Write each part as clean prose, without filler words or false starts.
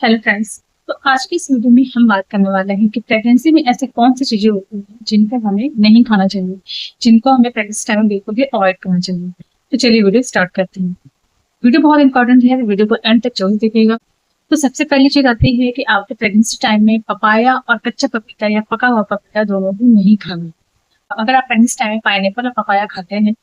Hello friends. तो आज की इस वीडियो में हम बात करने वाले हैं कि प्रेगनेंसी में ऐसे कौन सी चीजें होती हैं जिनको हमें नहीं खाना चाहिए, जिनको हमें प्रेगनेंसी टाइम में बिल्कुल भी अवॉइड करना चाहिए। तो चलिए वीडियो स्टार्ट करते हैं। वीडियो बहुत इंपॉर्टेंट है, वीडियो को एंड तक जरूर देखिएगा। तो सबसे पहली चीज आती है कि आपको प्रेगनेंसी टाइम में पपाया और कच्चा पपीता या पका हुआ पपीता दोनों भी नहीं खाना। अगर आप प्रेगनेंसी टाइम में पाइनएप्पल और पपाया खाते हैं,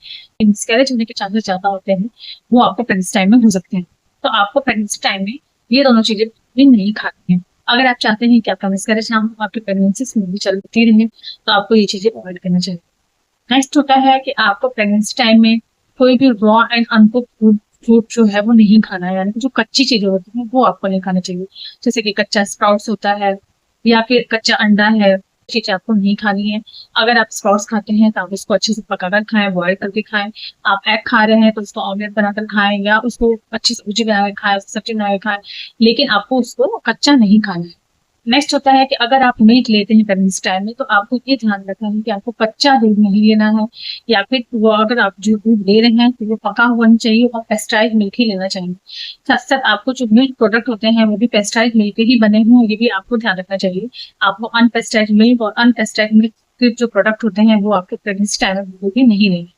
मिसकैरेज होने के चांसेस ज्यादा होते हैं, वो आपको प्रेगनेंसी टाइम में हो सकते हैं। तो आपको प्रेगनेंसी टाइम में ये दोनों चीजें भी नहीं खानी है। अगर आप चाहते हैं कि आपका मिसकैरेज ना हो, आपकी प्रेगनेंसी स्मूथली चलती रहे, तो आपको ये चीजें अवॉइड करना चाहिए। नेक्स्ट होता है कि आपको प्रेगनेंसी टाइम में कोई भी रॉ एंड अनकुक्ड फ्रूट जो है वो नहीं खाना है, यानी कि जो कच्ची चीजें होती हैं वो आपको नहीं खाना चाहिए। जैसे कि कच्चा स्प्राउट्स होता है या फिर कच्चा अंडा है, चीजें आपको नहीं खानी है। अगर आप स्प्राउट्स खाते हैं तो आप उसको अच्छे से पकाकर खाएं, बॉयल करके खाएं। आप एग खा रहे हैं तो उसको ऑमलेट बनाकर खाएं या उसको अच्छी सब्जी बनाकर खाएं, सब्जी बनाकर खाएं, लेकिन आपको उसको कच्चा नहीं खाना है। नेक्स्ट होता है कि अगर आप मीट लेते हैं प्रेगनेंसी टाइम में, तो आपको ये ध्यान रखना है कि आपको कच्चा दूध नहीं लेना है, या फिर वो अगर आप जो दूध ले रहे हैं तो वो पका हुआ नहीं चाहिए और पेस्टराइज मिल्क ही लेना चाहिए। साथ साथ आपको जो मिल्क प्रोडक्ट होते हैं वो भी पेस्टराइज मिल्क के ही बने हुए, ये भी आपको ध्यान रखना चाहिए। आपको अनपेस्टराइज मिल्क और अनपेस्टराइज मिल्क के जो प्रोडक्ट होते हैं वो आपके प्रेगनेंसी टाइम में बिल्कुल भी नहीं लेंगे।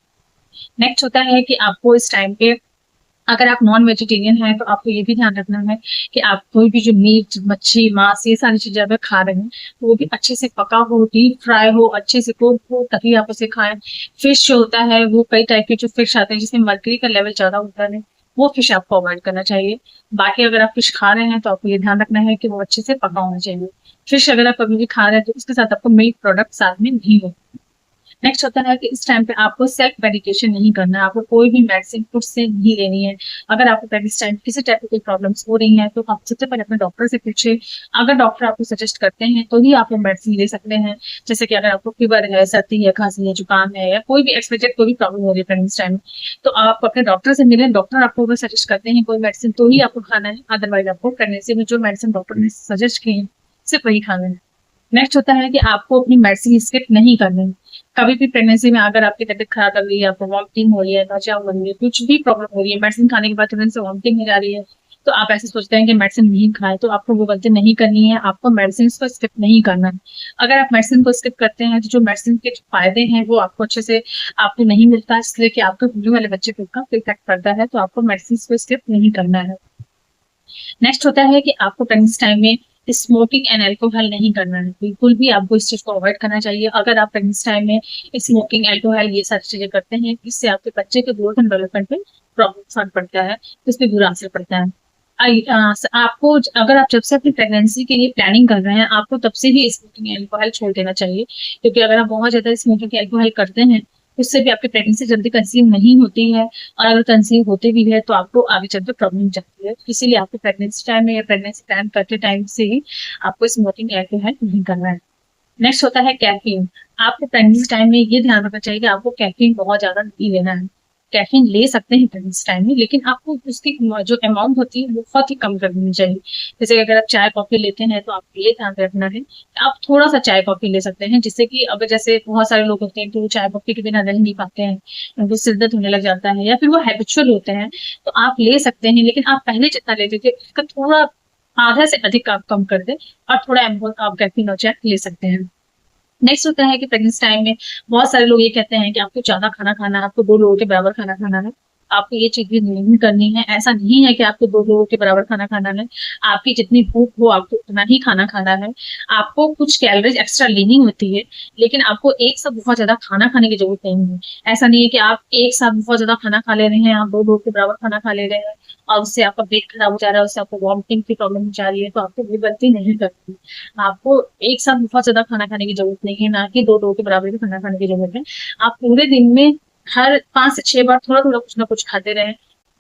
नेक्स्ट होता है कि आपको इस टाइम पे, अगर आप नॉन वेजिटेरियन हैं तो आपको ये भी ध्यान रखना है कि आप कोई भी जो मीट, मच्छी, मांस, ये सारी चीजें अगर खा रहे हैं तो वो भी अच्छे से पका हो, डीप फ्राई हो, अच्छे से कुक हो, तभी आप उसे खाएं। फिश जो होता है वो कई टाइप के जो फिश आते हैं जिसमें मर्करी का लेवल ज्यादा होता है, वो फिश आपको अवॉइड करना चाहिए। बाकी अगर आप फिश खा रहे हैं तो आपको ये ध्यान रखना है कि वो अच्छे से पका होना चाहिए। फिश अगर आप कभी भी खा रहे हैं तो उसके साथ आपको मिल्क प्रोडक्ट साथ में नहीं हो। नेक्स्ट होता है कि इस टाइम पे आपको सेल्फ मेडिकेशन नहीं करना है, आपको कोई भी मेडिसिन खुद से नहीं लेनी है। अगर आपको प्रेगनेंसी टाइम किसी टाइप की कोई प्रॉब्लम्स हो रही हैं तो आप सबसे पहले अपने डॉक्टर से पूछे। अगर डॉक्टर आपको सजेस्ट करते हैं तो ही आप वो मेडिसिन ले सकते हैं। जैसे कि अगर आपको फीवर है, सर्दी है, खांसी है, जुकाम है, या कोई भी एक्सपेक्टेड कोई भी प्रॉब्लम हो रही है प्रेगनेंसी टाइम में, तो आप अपने डॉक्टर से मिलें। डॉक्टर आपको अगर सजेस्ट करते हैं कोई मेडिसिन तो ही आपको खाना है, अदरवाइज आपको प्रेगनेंसी में जो मेडिसिन डॉक्टर ने सजेस्ट की है सिर्फ वही खाना है। नेक्स्ट होता है कि आपको अपनी मेडिसिन स्किप नहीं करनी है। कभी भी प्रेगनेंसी में अगर आपकी तबीयत खराब लग रही है, आपको वॉमिटिंग हो रही है, त्वचा हो रही है, कुछ भी प्रॉब्लम हो रही है, मेडिसिन खाने के बाद तुरंत से वॉमिटिंग हो जा रही है, तो आप ऐसे सोचते हैं कि मेडिसिन नहीं खाएं, तो आपको वो गलती नहीं करनी है। आपको मेडिसिन को स्किप नहीं करना है। अगर आप मेडिसिन को स्किप करते हैं तो जो मेडिसिन के फायदे हैं वो आपको अच्छे से आपको नहीं मिलता, इसलिए कि आपके होने वाले बच्चे पे उसका इफेक्ट पड़ता है, तो आपको मेडिसिन को स्किप नहीं करना है। नेक्स्ट होता है कि आपको प्रेगनेंसी टाइम में स्मोकिंग एंड अल्कोहल नहीं करना है, बिल्कुल भी आपको इस चीज को अवॉइड करना चाहिए। अगर आप प्रेगनेंसी टाइम में स्मोकिंग, अल्कोहल, ये सारी चीजें करते हैं, इससे आपके बच्चे के ग्रोथ एंड डेवलपमेंट पे प्रॉब्लम पड़ता है, तो इस पर बुरा असर पड़ता है। आपको अगर आप जब से अपनी प्रेगनेंसी के लिए प्लानिंग कर रहे हैं, आपको तब से ही स्मोकिंग अल्कोहल छोड़ देना चाहिए, क्योंकि अगर आप बहुत ज्यादा स्मोकिंग अल्कोहल करते हैं उससे भी आपकी प्रेगनेंसी जल्दी कंसीव नहीं होती है, और अगर कंसीव होते भी है तो आपको आगे चलकर प्रॉब्लम जाती है। इसीलिए आपको प्रेगनेंसी टाइम में या प्रेगनेंसी प्लान करते टाइम से ही आपको स्मोकिंग अल्कोहल नहीं करना है। नेक्स्ट होता है कैफीन। आपको प्रेगनेंसी टाइम में ये ध्यान रखना चाहिए कि आपको कैफीन बहुत ज्यादा नहीं लेना है। कैफीन ले सकते हैं प्रेगनेंसी टाइम में, लेकिन आपको उसकी जो अमाउंट होती है वो बहुत ही कम कर देनी चाहिए। जैसे अगर आप चाय कॉफी लेते हैं तो आपको ये ध्यान रखना है कि आप थोड़ा सा चाय कॉफी ले सकते हैं, जिससे कि अगर जैसे बहुत सारे लोग होते हैं तो वो चाय कॉफी के बिना रह नहीं पाते हैं, उनको सिर दर्द होने लग जाता है, या फिर वो हैबिचुअल होते हैं, तो आप ले सकते हैं, लेकिन आप पहले जितना लेते थे उसका थोड़ा आधा से अधिक आप कम कर दें, और थोड़ा अमाउंट आप कैफीन और चाय ले सकते हैं। नेक्स्ट होता है कि प्रेगनेंसी टाइम में बहुत सारे लोग ये कहते हैं कि आपको ज्यादा खाना खाना है, आपको 2 लोगों के बराबर खाना खाना है। आपको ये चीज भी नहीं करनी है। ऐसा नहीं है कि आपको 2 लोगों के बराबर खाना खाना है। आपकी जितनी भूख हो आपको उतना ही खाना खाना है। आपको कुछ कैलोरीज एक्स्ट्रा लेनी होती है, लेकिन आपको एक साथ बहुत ज्यादा खाना खाने की जरूरत नहीं है। ऐसा नहीं है कि आप एक साथ बहुत ज्यादा खाना खा ले रहे हैं, आप 2 लोगों के बराबर खाना खा ले रहे हैं और उससे आपका पेट खराब हो जा रहा है, उससे आपको वॉमिटिंग की प्रॉब्लम हो जा रही है, तो आपको ये गलती नहीं करनी। आपको एक साथ बहुत ज्यादा खाना खाने की जरूरत नहीं है, ना कि 2 लोगों के बराबर भी खाना खाने की जरूरत है। आप पूरे दिन में हर 5 से 6 बार थोड़ा थोड़ा कुछ ना कुछ खाते रहे।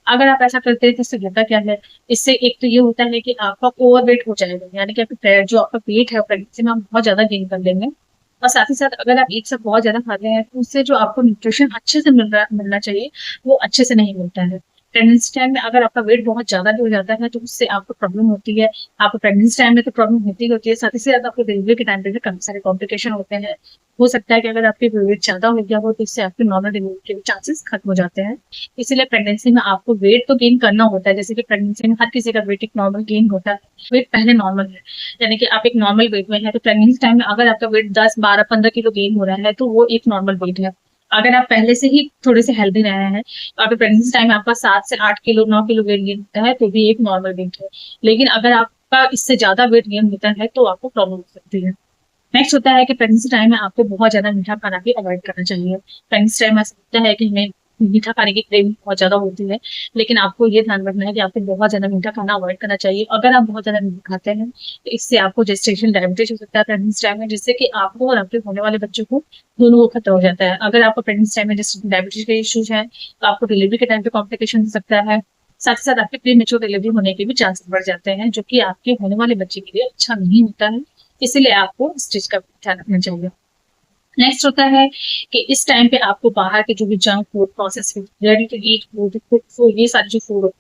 अगर आप ऐसा करते हैं तो इससे होता क्या है, इससे एक तो ये होता है कि आपका ओवरवेट हो जाएगा, यानी कि आपका जो आपका पेट है प्रेगनेंसी में आप बहुत ज्यादा गेन कर लेंगे। और साथ ही साथ अगर आप एक साथ बहुत ज्यादा खाते हैं तो उससे जो आपको न्यूट्रिशन अच्छे से मिलना चाहिए वो अच्छे से नहीं मिलता है। प्रेगनेंसी टाइम में अगर आपका वेट बहुत ज्यादा भी हो जाता है तो उससे आपको प्रॉब्लम होती है। आपको प्रेगनेंसी टाइम में तो प्रॉब्लम होती है, साथ ही साथ आपको डिलीवरी के टाइम पे भी काफी सारे कॉम्प्लिकेशन होते हैं। हो सकता है कि अगर आपके वेट ज्यादा हो गया हो तो इससे आपके नॉर्मल डिलीवरी के चांसेस खत्म हो जाते हैं। इसीलिए प्रेगनेंसी में आपको वेट तो गेन करना होता है, जैसे कि प्रेगनेंसी में हर किसी का वेट एक नॉर्मल गेन होता है। वेट पहले नॉर्मल है, यानी कि आप एक नॉर्मल वेट में है, तो प्रेगनेंसी टाइम में अगर आपका वेट 10, 12, 15 किलो गेन हो रहा है तो वो एक नॉर्मल वेट है। अगर आप पहले से ही थोड़े से हेल्दी रहे हैं तो आपके प्रेगनेंसी टाइम में आपका 7 से 8 किलो 9 किलो वेट गेन होता है तो भी एक नॉर्मल वेट है। लेकिन अगर आपका इससे ज्यादा वेट गेन होता है तो आपको प्रॉब्लम हो सकती है। नेक्स्ट होता है कि प्रेगनेंसी टाइम में आपको बहुत ज्यादा मीठा खाना भी अवॉइड करना चाहिए। प्रेगनेंसी टाइम में ऐसा होता है कि हमें मीठा खाने की क्रेविंग बहुत ज्यादा होती है, लेकिन आपको ये ध्यान रखना है कि आपको बहुत ज्यादा मीठा खाना अवॉइड करना चाहिए। अगर आप बहुत ज्यादा मीठा खाते हैं तो इससे आपको जेस्टेशन डायबिटीज हो सकता है प्रेगनेंसी टाइम में, जिससे कि आपको और आपके होने वाले बच्चों को दोनों को खतरा हो जाता है। अगर आपको प्रेगनेंसी टाइम में जैसे डायबिटीज के इश्यूज है तो आपको डिलीवरी के टाइम पे कॉम्प्लिकेशन हो सकता है। साथ ही साथ आपके प्री मेच्योर डिलीवरी होने के भी चांसेस बढ़ जाते हैं, जो कि आपके होने वाले बच्चे के लिए अच्छा नहीं होता है। इसीलिए आपको इस चीज का ध्यान रखना चाहिए। नेक्स्ट होता है कि इस टाइम पे आपको बाहर के जो भी junk food, process food, ready to eat food, cook food, ये सारी जो फूड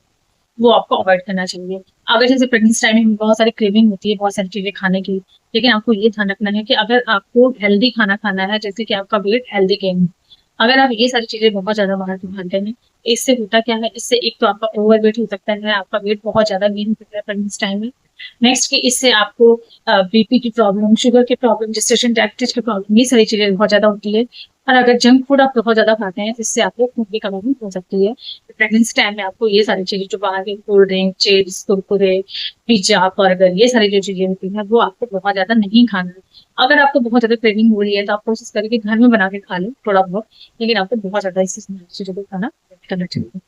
वो आपको अवॉइड करना चाहिए। अगर जैसे प्रेगनेंसी टाइम में बहुत सारी क्रेविंग होती है बहुत सारी चीजें खाने की, लेकिन आपको ये ध्यान रखना है कि अगर आपको हेल्दी खाना खाना है, जैसे कि आपका वेट हेल्दी गेन, अगर आप ये सारी चीजें बहुत ज्यादा बाहर की खाते हैं, इससे होता क्या है, इससे एक तो आपका ओवर वेट हो सकता है, आपका वेट बहुत ज्यादा गेन हो सकता है प्रेगनेंसी टाइम में। नेक्स्ट कि इससे आपको बीपी की प्रॉब्लम, शुगर की प्रॉब्लम, जेस्टेशन डायबिटीज की प्रॉब्लम, ये सारी चीजें बहुत ज्यादा होती है। और अगर जंक फूड आप बहुत ज्यादा खाते हैं तो इससे आपको खून की कमी हो सकती है। प्रेगनेंसी टाइम में आपको ये सारी चीजें जो बाहर के cold drink, chips, Kurkure, pizza, burger, ये सारी जो चीजें होती हैं वो आपको बहुत ज्यादा नहीं खाना है। अगर आपको बहुत ज्यादा क्रेविंग हो रही है तो आप कोशिश करें कि घर में बना के खा लें थोड़ा बहुत, लेकिन आपको बहुत ज्यादा इस चीजों को खाना avoid करना चाहिए।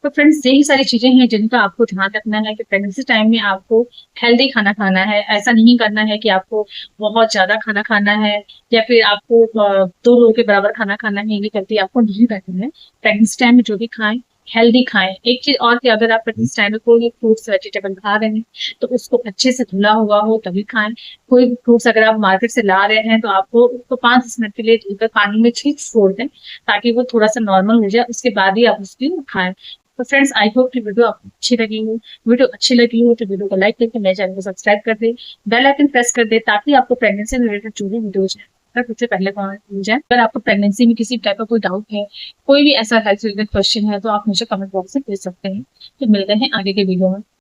तो फ्रेंड्स यही सारी चीजें हैं जिनका आपको ध्यान रखना है कि प्रेगनेंसी टाइम में आपको हेल्दी खाना खाना है। ऐसा नहीं करना है कि आपको बहुत ज्यादा खाना खाना है या फिर आपको 2 लोगों के बराबर खाना खाना है, ये करके आपको नहीं करना है। प्रेगनेंसी टाइम में जो भी खाएं हेल्दी खाएं। एक चीज और कि अगर आप प्रेगनेंसी टाइम में कोई भी फ्रूट्स वेजिटेबल खा रहे हैं तो उसको अच्छे से धुला हुआ हो तभी खाएं। कोई फ्रूट्स अगर आप मार्केट से ला रहे हैं तो आपको उसको 5 मिनट के लिए धुलकर पानी में छीट छोड़ दें ताकि वो थोड़ा सा नॉर्मल हो जाए, उसके बाद ही आप उसकी खाएं। तो फ्रेंड्स आई होप कि वीडियो आपको अच्छी लगी हो। वीडियो अच्छी लगी हो तो वीडियो को लाइक करके मेरे चैनल को सब्सक्राइब कर दे, बेल आइकन प्रेस कर दे ताकि आपको प्रेगनेंसी से रिलेटेड जो भी वीडियोज है सबसे पहले मिल जाए। अगर आपको प्रेगनेंसी में किसी टाइप का कोई डाउट है, कोई भी ऐसा हेल्थ रिलेटेड क्वेश्चन है तो आप मुझे कमेंट बॉक्स में पूछ सकते हैं। तो मिलते हैं आगे के वीडियो में।